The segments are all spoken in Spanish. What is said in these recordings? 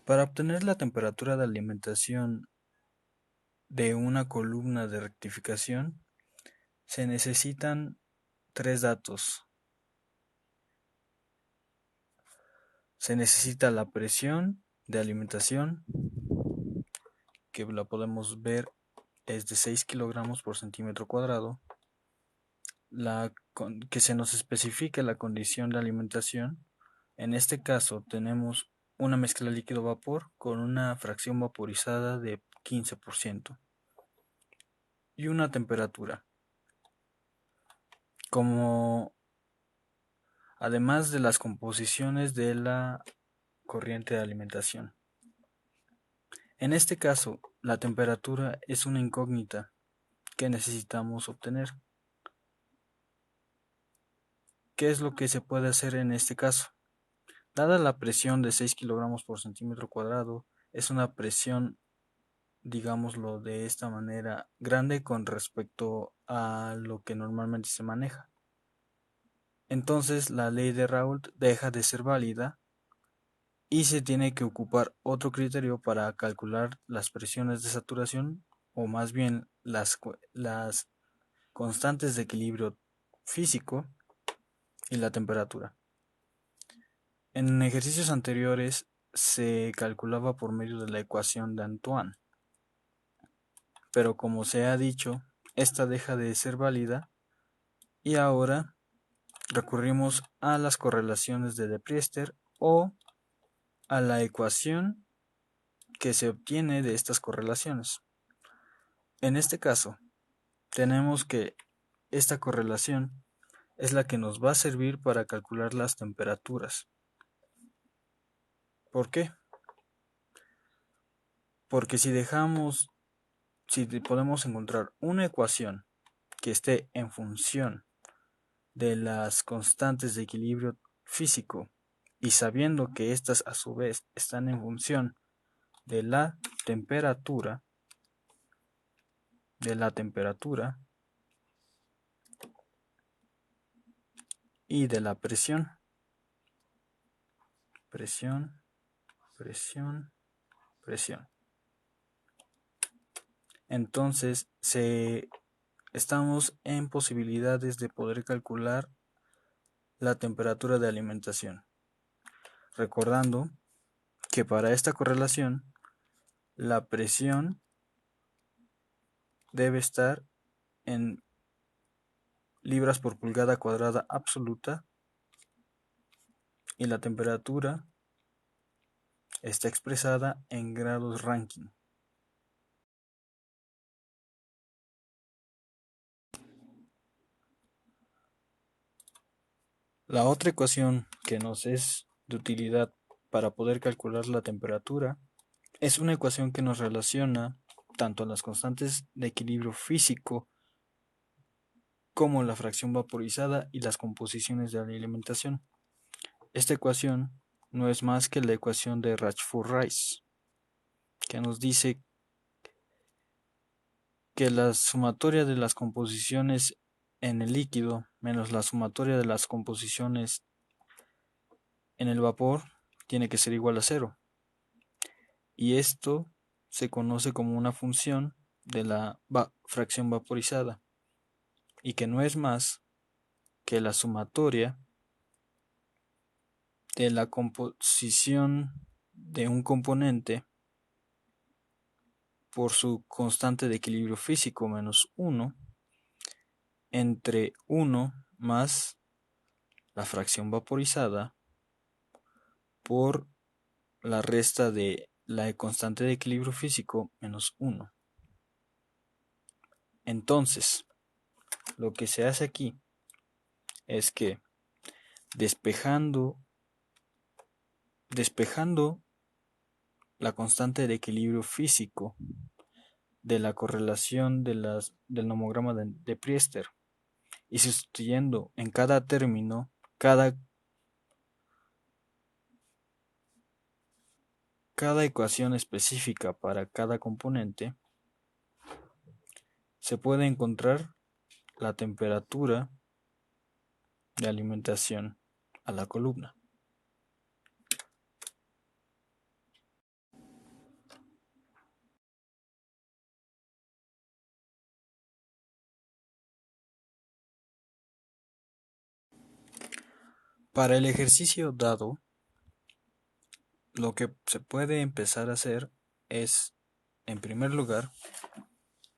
Para obtener la temperatura de alimentación de una columna de rectificación, se necesitan tres datos. Se necesita la presión de alimentación, que la podemos ver es de 6 kilogramos por centímetro cuadrado. Que se nos especifique la condición de alimentación. En este caso tenemos una mezcla líquido-vapor con una fracción vaporizada de 15% y una temperatura, como además de las composiciones de la corriente de alimentación. En este caso, la temperatura es una incógnita que necesitamos obtener. ¿Qué es lo que se puede hacer en este caso? Dada la presión de 6 kilogramos por centímetro cuadrado, es una presión, digámoslo de esta manera, grande con respecto a lo que normalmente se maneja. Entonces la ley de Raoult deja de ser válida y se tiene que ocupar otro criterio para calcular las presiones de saturación, o más bien las constantes de equilibrio físico y la temperatura. En ejercicios anteriores se calculaba por medio de la ecuación de Antoine, pero como se ha dicho, esta deja de ser válida y ahora recurrimos a las correlaciones de De Priester o a la ecuación que se obtiene de estas correlaciones. En este caso, tenemos que esta correlación es la que nos va a servir para calcular las temperaturas. ¿Por qué? Porque si podemos encontrar una ecuación que esté en función de las constantes de equilibrio físico y sabiendo que éstas a su vez están en función de la temperatura, y de la presión, presión, presión, presión. Entonces, estamos en posibilidades de poder calcular la temperatura de alimentación. Recordando que para esta correlación, la presión debe estar en libras por pulgada cuadrada absoluta y la temperatura está expresada en grados Rankine. La otra ecuación que nos es de utilidad para poder calcular la temperatura es una ecuación que nos relaciona tanto las constantes de equilibrio físico como la fracción vaporizada y las composiciones de la alimentación. Esta ecuación no es más que la ecuación de Rachford-Rice, que nos dice que la sumatoria de las composiciones en el líquido menos la sumatoria de las composiciones en el vapor tiene que ser igual a cero. Y esto se conoce como una función de la fracción vaporizada, y que no es más que la sumatoria de la composición de un componente por su constante de equilibrio físico menos 1 entre 1 más la fracción vaporizada por la resta de la constante de equilibrio físico menos 1. Entonces, lo que se hace aquí es que despejando la constante de equilibrio físico de la correlación del nomograma de Priester y sustituyendo en cada término cada ecuación específica para cada componente, se puede encontrar la temperatura de alimentación a la columna. Para el ejercicio dado, lo que se puede empezar a hacer es, en primer lugar,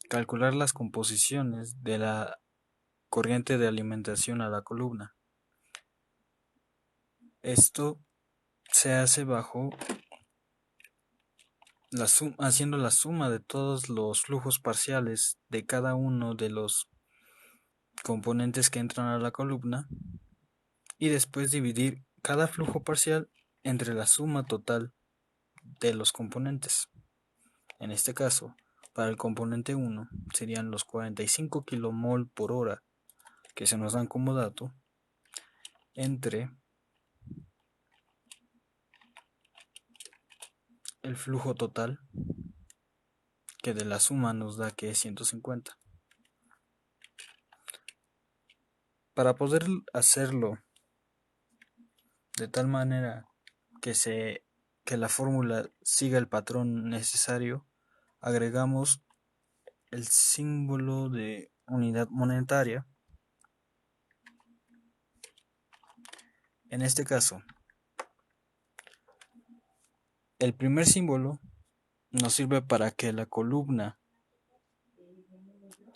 calcular las composiciones de la corriente de alimentación a la columna. Esto se hace bajo haciendo la suma de todos los flujos parciales de cada uno de los componentes que entran a la columna y después dividir cada flujo parcial entre la suma total de los componentes. En este caso, para el componente 1 serían los 45 kmol por hora que se nos dan como dato entre el flujo total, que de la suma nos da que es 150. Para poder hacerlo de tal manera que la fórmula siga el patrón necesario, agregamos el símbolo de unidad monetaria. En este caso, el primer símbolo nos sirve para que la columna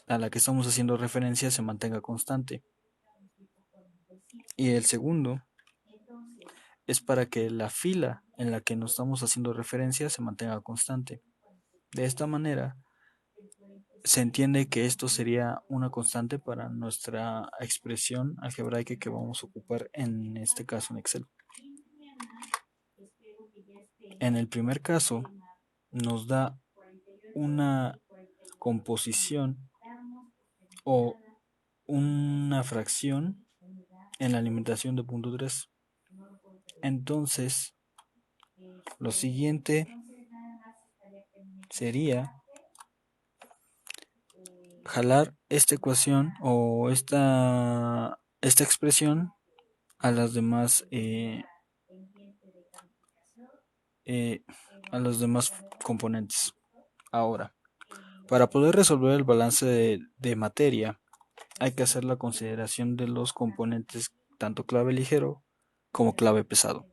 a la que estamos haciendo referencia se mantenga constante. Y el segundo es para que la fila en la que nos estamos haciendo referencia se mantenga constante. De esta manera, se entiende que esto sería una constante para nuestra expresión algebraica que vamos a ocupar en este caso en Excel. En el primer caso, nos da una composición o una fracción en la alimentación de 0.3. Entonces, lo siguiente sería jalar esta ecuación o esta expresión a las demás a los demás componentes. Ahora, para poder resolver el balance de materia, hay que hacer la consideración de los componentes tanto clave ligero como clave pesado.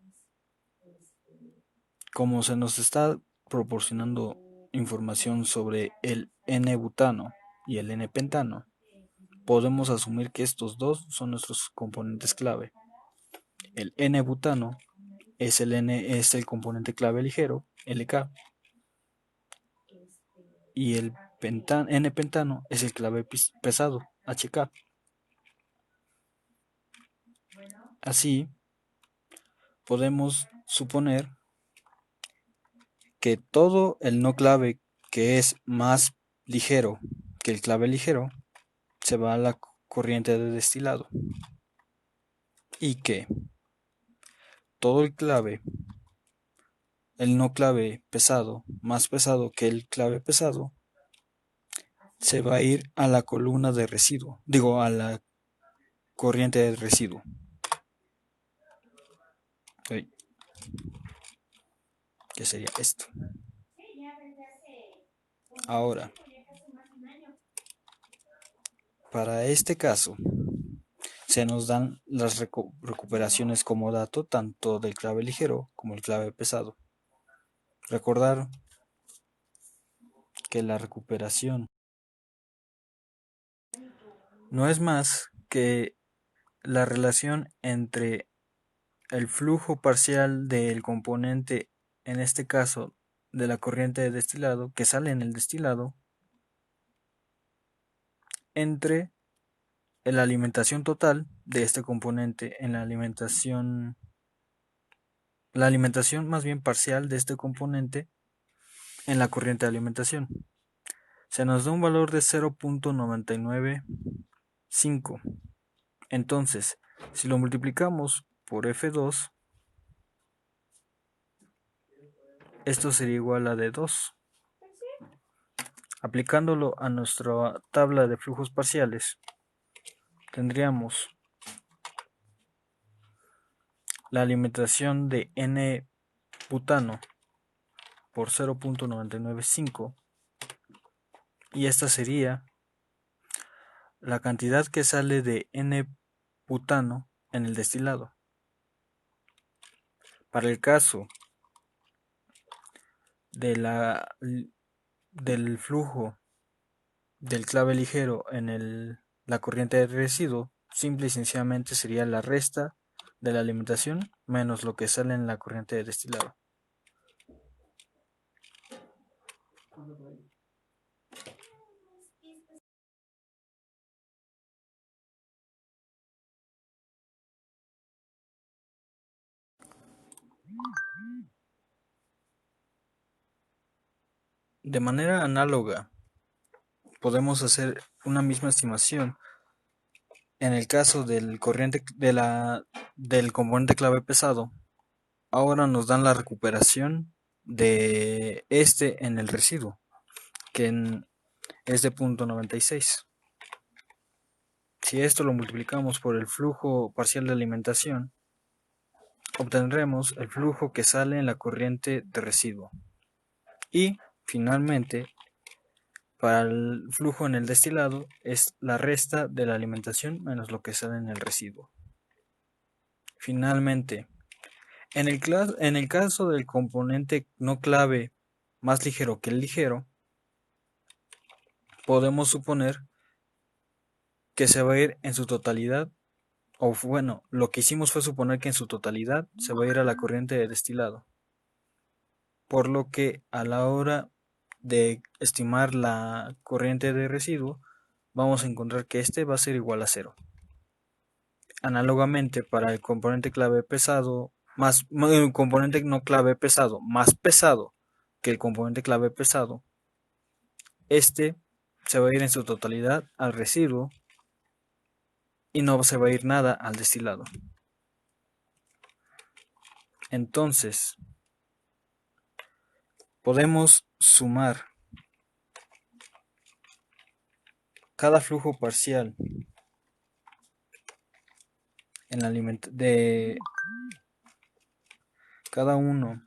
Como se nos está proporcionando información sobre el N-butano y el N-pentano, podemos asumir que estos dos son nuestros componentes clave. El N-butano es el componente clave ligero, LK, y el N-pentano es el clave pesado, HK. Así, podemos suponer que todo el no clave que es más ligero que el clave ligero se va a la corriente de destilado y que todo el no clave pesado, más pesado que el clave pesado, se va a ir a la columna de residuo, digo, a la corriente de residuo. ¿Qué sería esto? Ahora, para este caso, se nos dan las recuperaciones como dato tanto del clave ligero como el clave pesado. Recordar que la recuperación no es más que la relación entre el flujo parcial del componente, en este caso de la corriente de destilado, que sale en el destilado, entre la alimentación total de este componente en la alimentación más bien parcial de este componente en la corriente de alimentación. Se nos da un valor de 0.995. Entonces, si lo multiplicamos por F2, esto sería igual a de 2. Aplicándolo a nuestra tabla de flujos parciales, tendríamos la alimentación de N-butano por 0.995 y esta sería la cantidad que sale de N-butano en el destilado. Para el caso de del flujo del clave ligero en la corriente de residuo, simple y sencillamente sería la resta de la alimentación menos lo que sale en la corriente de destilado. De manera análoga, podemos hacer una misma estimación en el caso del componente clave pesado. Ahora nos dan la recuperación de este en el residuo, es de 0.96. Si esto lo multiplicamos por el flujo parcial de alimentación, obtendremos el flujo que sale en la corriente de residuo. Y, finalmente, para el flujo en el destilado es la resta de la alimentación menos lo que sale en el residuo. Finalmente, en el caso del componente no clave más ligero que el ligero, podemos suponer que se va a ir en su totalidad, o bueno, lo que hicimos fue suponer que en su totalidad se va a ir a la corriente de destilado, por lo que a la hora de estimar la corriente de residuo, vamos a encontrar que este va a ser igual a cero. Análogamente, para el componente clave pesado, el componente no clave pesado, más pesado que el componente clave pesado, este se va a ir en su totalidad al residuo y no se va a ir nada al destilado. Entonces, podemos sumar cada flujo parcial de cada uno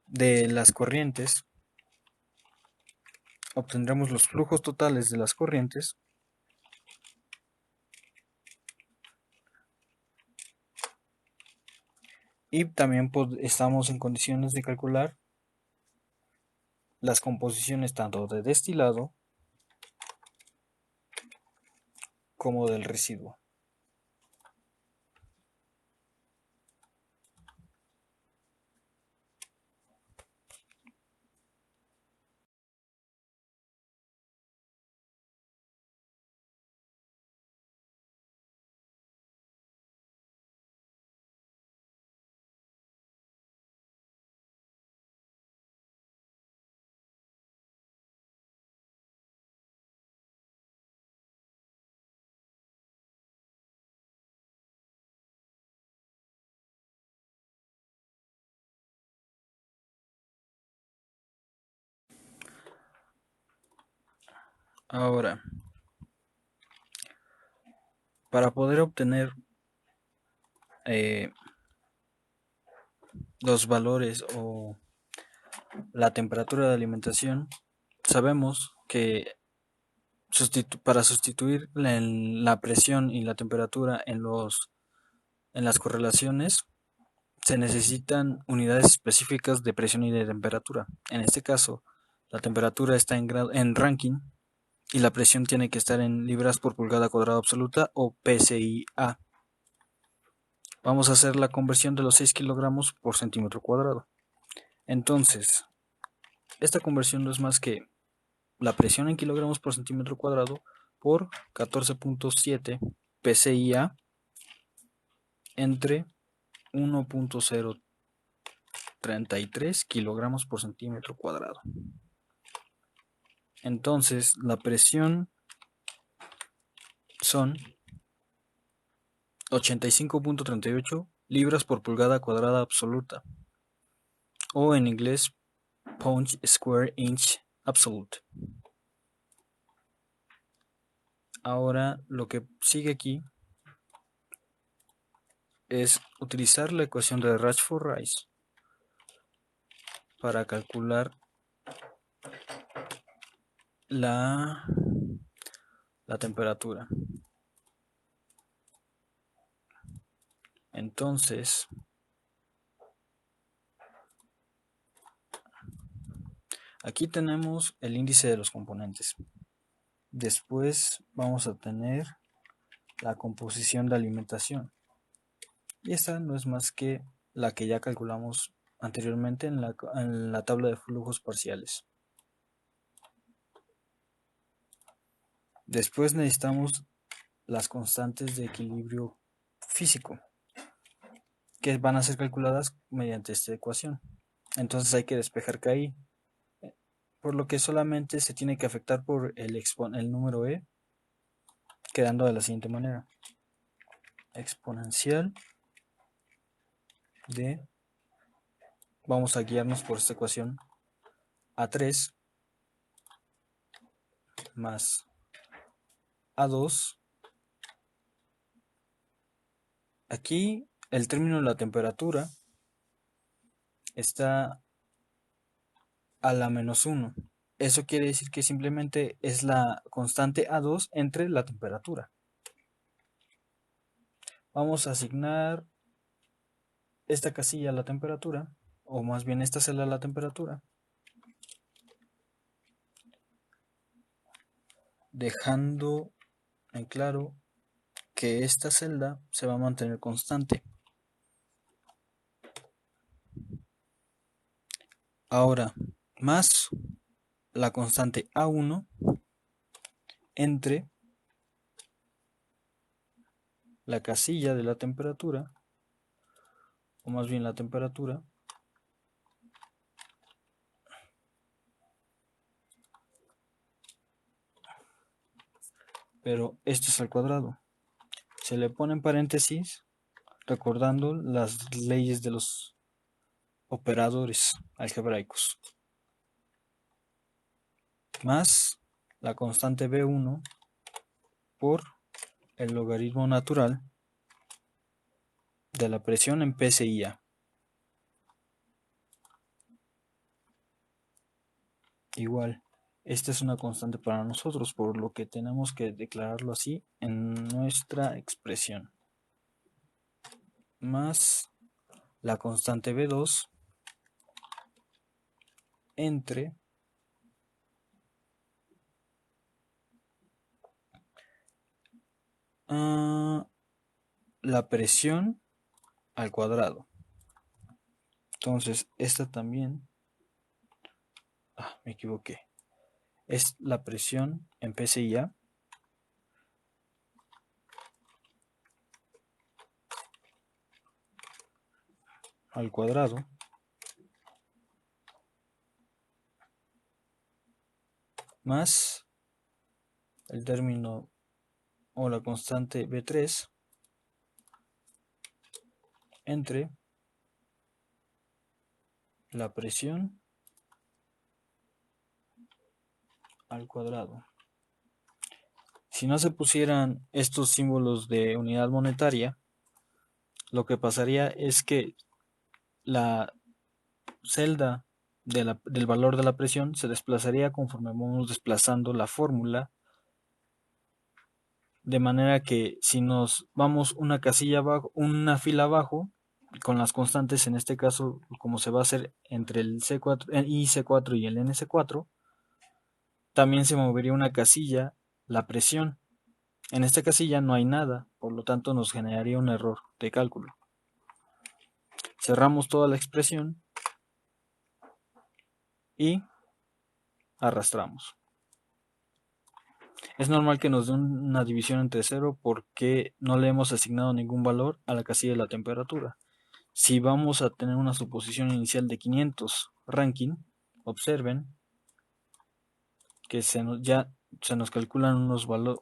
de las corrientes, obtendremos los flujos totales de las corrientes y también estamos en condiciones de calcular las composiciones tanto de destilado como del residuo. Ahora, para poder obtener eh, los valores o la temperatura de alimentación, sabemos que para sustituir la presión y la temperatura en las correlaciones, se necesitan unidades específicas de presión y de temperatura. En este caso, la temperatura está en Rankine y la presión tiene que estar en libras por pulgada cuadrada absoluta o PSI-A. Vamos a hacer la conversión de los 6 kilogramos por centímetro cuadrado. Entonces, esta conversión no es más que la presión en kilogramos por centímetro cuadrado por 14.7 PSI-A entre 1.033 kilogramos por centímetro cuadrado. Entonces, la presión son 85.38 libras por pulgada cuadrada absoluta, o en inglés pound square inch absolute. Ahora lo que sigue aquí es utilizar la ecuación de Rashford-Rice para calcular la temperatura. Entonces, Aquí tenemos el índice de los componentes. Después vamos a tener la composición de alimentación. Y esta no es más que la que ya calculamos anteriormente en la tabla de flujos parciales. Después necesitamos las constantes de equilibrio físico, que van a ser calculadas mediante esta ecuación. Entonces hay que despejar KI, por lo que solamente se tiene que afectar por el número E, quedando de la siguiente manera. Exponencial de, vamos a guiarnos por esta ecuación, A3 más A2. Aquí el término de la temperatura está a la -1. Eso quiere decir que simplemente es la constante A2 entre la temperatura. Vamos a asignar esta casilla a la temperatura, o más bien esta celda a la temperatura, dejando en claro que esta celda se va a mantener constante. Ahora, más la constante A1 entre la casilla de la temperatura, o más bien la temperatura, pero esto es al cuadrado. Se le pone en paréntesis, recordando las leyes de los operadores algebraicos, más la constante B1 por el logaritmo natural de la presión en PSIA. Igual, esta es una constante para nosotros, por lo que tenemos que declararlo así en nuestra expresión. Más la constante B2 entre la presión al cuadrado. Entonces, esta también, me equivoqué, es la presión en PSIA al cuadrado más el término o la constante B3 entre la presión al cuadrado. Si no se pusieran estos símbolos de unidad monetaria, lo que pasaría es que la celda del valor de la presión se desplazaría conforme vamos desplazando la fórmula, de manera que si nos vamos una casilla abajo, una fila abajo, con las constantes, en este caso, como se va a hacer entre el C4, el IC4 y el NC4, también se movería una casilla la presión. En esta casilla no hay nada, por lo tanto nos generaría un error de cálculo. Cerramos toda la expresión y arrastramos. Es normal que nos dé una división entre 0 porque no le hemos asignado ningún valor a la casilla de la temperatura. Si vamos a tener una suposición inicial de 500 Rankine, observen que ya se nos calculan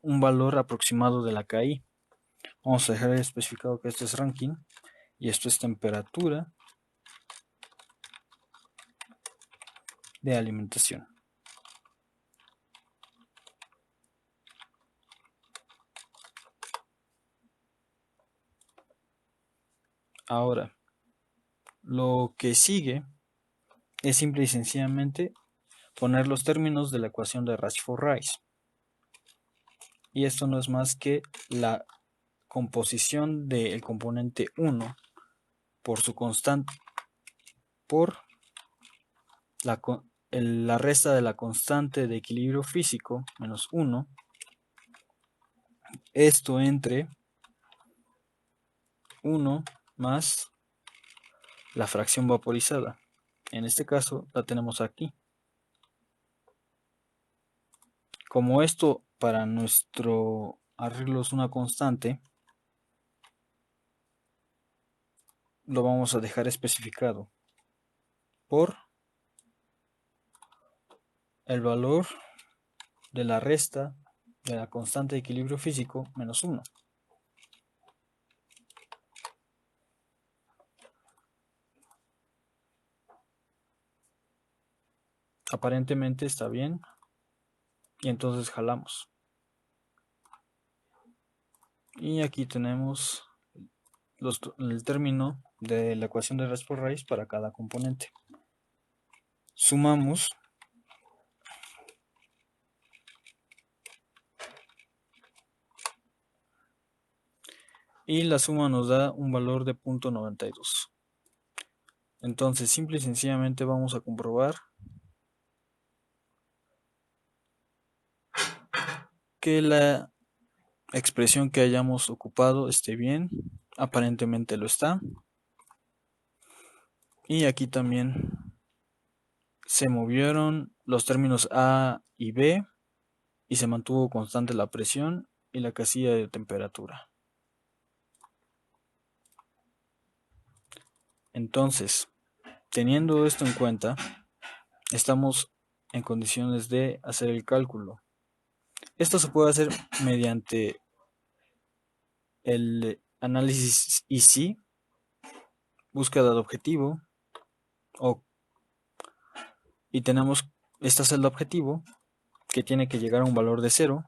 un valor aproximado de la KI. Vamos a dejar especificado que esto es Rankine y esto es temperatura de alimentación. Ahora, lo que sigue es simple y sencillamente poner los términos de la ecuación de Rashford-Rice. Y esto no es más que la composición del componente 1 por su constante por la resta de la constante de equilibrio físico, menos 1, esto entre 1 más la fracción vaporizada. En este caso la tenemos aquí. Como esto para nuestro arreglo es una constante, lo vamos a dejar especificado por el valor de la resta de la constante de equilibrio físico menos 1. Aparentemente está bien y entonces jalamos. Y aquí tenemos el término de la ecuación de raíz por raíz para cada componente. Sumamos y la suma nos da un valor de 0.92. Entonces simple y sencillamente vamos a comprobar que la expresión que hayamos ocupado esté bien. Aparentemente lo está. Y aquí también se movieron los términos A y B y se mantuvo constante la presión y la casilla de temperatura. Entonces, teniendo esto en cuenta, estamos en condiciones de hacer el cálculo. Esto se puede hacer mediante el análisis EC, búsqueda de objetivo, y tenemos esta celda objetivo que tiene que llegar a un valor de 0,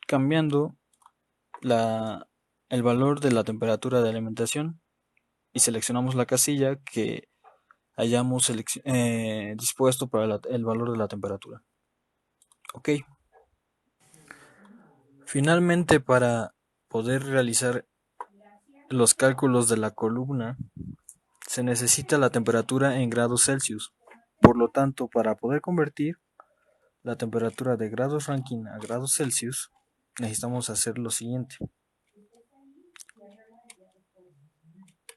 cambiando el valor de la temperatura de alimentación y seleccionamos la casilla que hayamos dispuesto para el valor de la temperatura. Ok. Finalmente, para poder realizar los cálculos de la columna, se necesita la temperatura en grados Celsius. Por lo tanto, para poder convertir la temperatura de grados Rankine a grados Celsius, necesitamos hacer lo siguiente.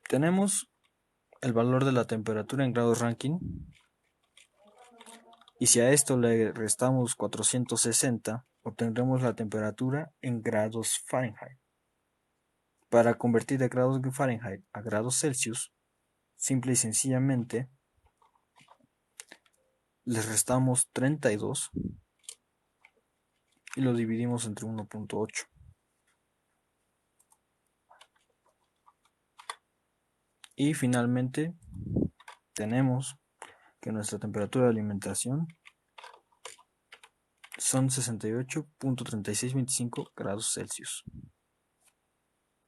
Tenemos el valor de la temperatura en grados Rankine y si a esto le restamos 460, obtendremos la temperatura en grados Fahrenheit. Para convertir de grados Fahrenheit a grados Celsius, simple y sencillamente les restamos 32 y lo dividimos entre 1.8. Y finalmente tenemos que nuestra temperatura de alimentación son 68.3625 grados Celsius.